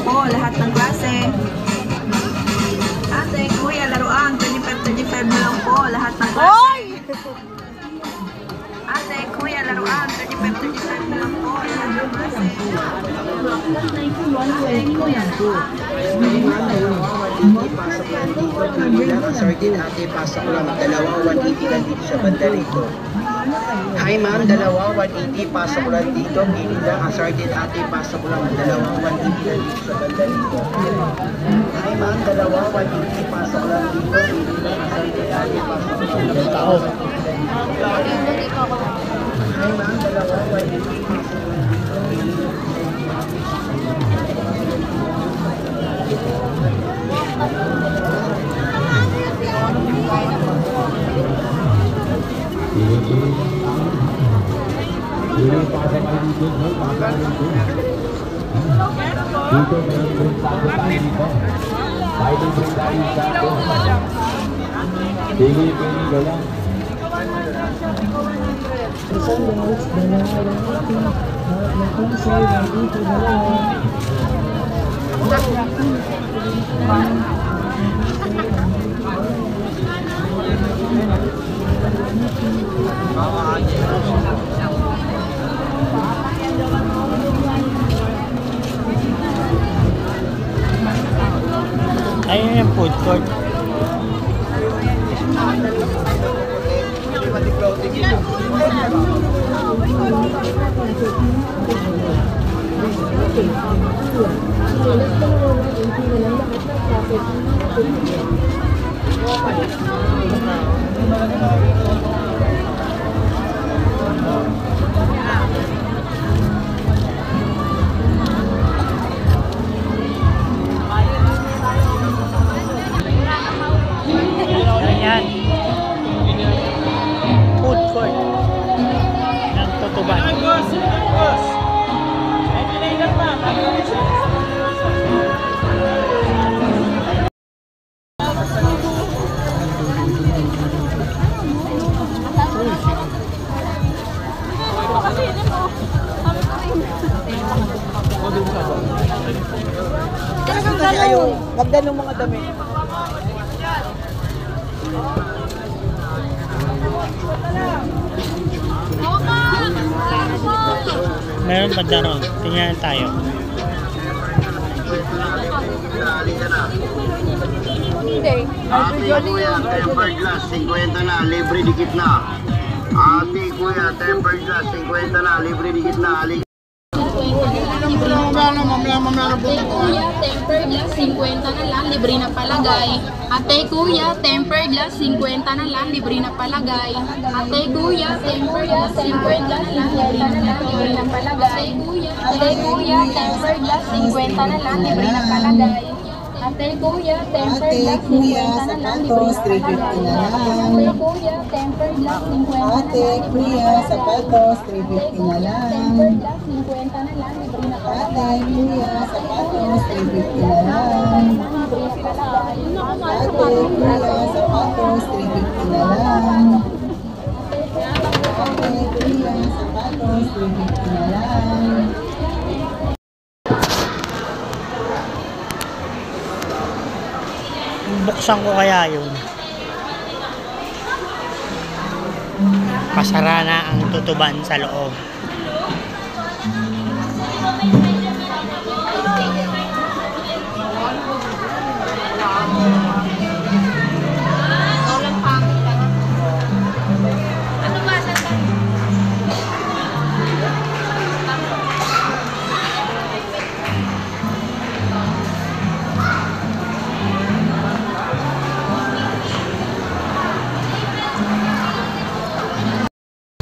po, lahat ng klase. Ate, kuya, laruan, 25 na lang po, lahat ng klase. Ate, kuya, laruan, 25 na lang po, lahat ng klase. Ate, kuya, Sorted ate, pasok lang. Dalawa, 180 lang dito sa banda rito. Hi ma'am, dalawa, 180, pasok lang dito. Pili lang, sorted ate, pasok lang. Dalawa, 180 lang dito sa banda rito. Hi ma'am, dalawa, 180, pasok lang dito. Pili lang, sorted ate, pasok lang. Hi ma'am, dalawa, 180, pasok lang dito. Ayun yung food court. Ayan. Food court ng Tutuban. Kasi ayaw, magda ng mga dami. Meron ba daron? Tingnan tayo. Ate kuya, tempered glass, 50 na, libre dikit na. Ate kuya, tempered glass, 50 na, libre dikit na. Ate kuya, tempered glass, 50 na lang, libre na palagay. Ate kuya, tempered glass, 50 na lang, libre na palagay. Ate kuya, tempered glass, 50 na lang, libre na palagay. Ate kuya, tempered glass, 50 na lang, libre na palagay. Ate kuya, tempered glass, 50 na lang, libre na palagay. Ate kuya, tempered glass, 50 na lang. Ate, kuya, sapatos, 350 na lang. Tempered glass, 50 na lang, libre na palagay. Ate, kuya, sapatos, 350 na lang. Ate, kuya, sapatos, 350 na lang. Ate, kuya, sapatos, 350 na lang. Buksan ko kaya yun. Pasara na ang Tutuban sa loob.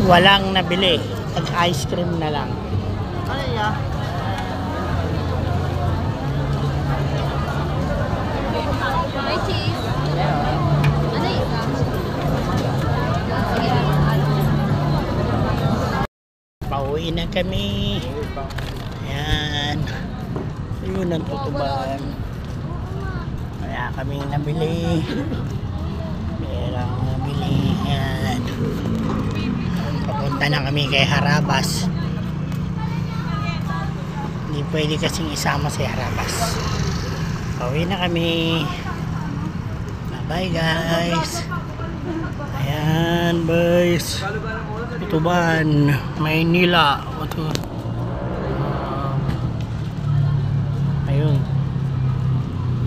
Walang nabili. Ice cream na lang. May cheese. Ano yun? Pauwi na kami. Ayan. Yun ang Tutuban. Kaya kami nabili. Merang nabili. Ayan. Papunta na kami kay Harabas. Hindi pwede kasing isama si Harabas. Pauwi na kami. Bye guys. Ayan guys. Tutuban, Maynila. Ayun.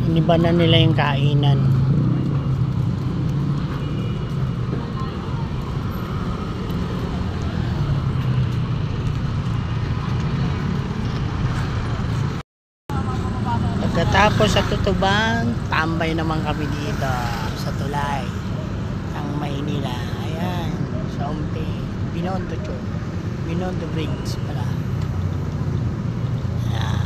Iniba na nila yung kainan. Pagkatapos sa Tutuban, tambay naman kami dito sa tulay ng Maynila. Ayan, sa Umpi, Binondo Church, Binondo Bridge pala. Ayan.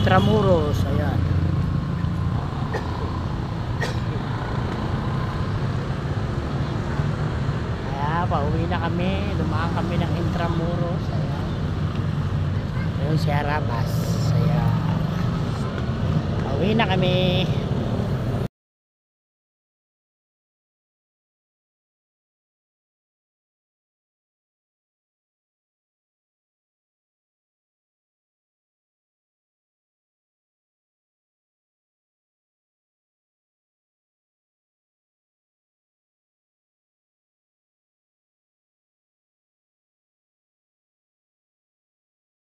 Intramuros, ayan. Pauwi na kami, dumaan kami ng Intramuros. Ayan. Ayun si Harabas. Ayan. Pauwi na kami.